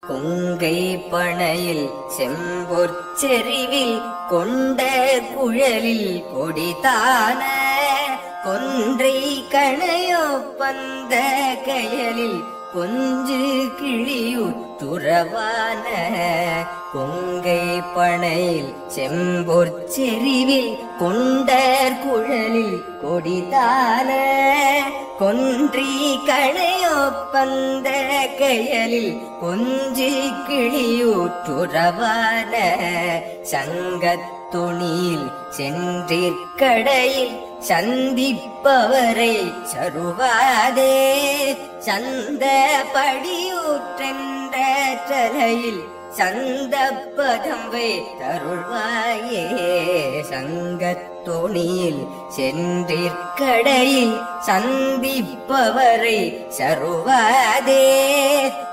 கொங்கை பணையில் செம்பொற்செறிவில் கொண்ட குழலில் கொடிதான கொன்றை கணையோ பந்த கயலில் கொஞ்சு கிளியுத்துறவான கொங்கை பணையில் செம்பொற்செறிவில் கொண்ட குழலில் கொடிதான கொன்றி கணையோ பந்த கயலில் கொஞ்சு கிளியுற்றுறவான சங்கத்துணியில் சென்றிற்கடையில் சந்திப்பவரை சருவாதே சந்த படியூற்றென்ற தலையில் சந்தப்பதம்வை தருள்வாயே சங்கத்தோணியில் சென்றிற்கடையில் சந்திப்பவரை சருவாதே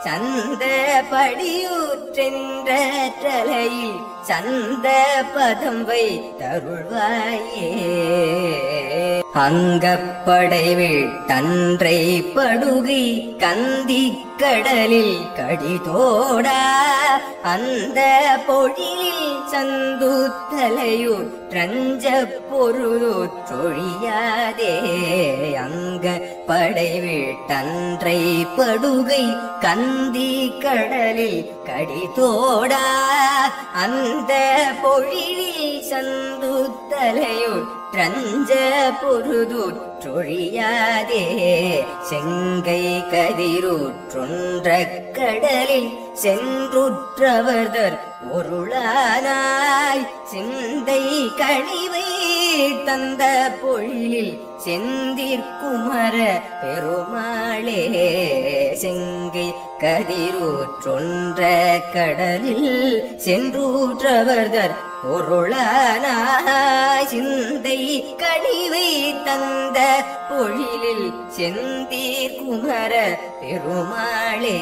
சந்த படியூற்றென்ற தலையில் சந்த பதம்வை தருள்வாயே அங்கப்படைவில் தன்றை படுகை கந்தி கடலில் கடிதோடா அந்த பொழிலில் சந்து தலையூர் ரஞ்ச பொருளொழியாதே அங்க படைவில் தன்றை படுகை கந்தி கடலில் கடிதோடா அந்த பொழிலில் சந்து தலையூர் ரஞ்ச பொருதொழியாதே செங்கை கதிரூற்றொன்ற கடலில் சென்றுற்றவர்தர் பொருளானாய் சிந்தை கனிவை தந்த பொழிலில் செந்திற்குமர பெருமாளே செங்கை கதிரூற்றொன்ற கடலில் சென்றுற்றவர்தர் பொருளானாய் சிந்தை கனிவை தந்த பொழிலில் செந்தீர் குமர பெருமாளே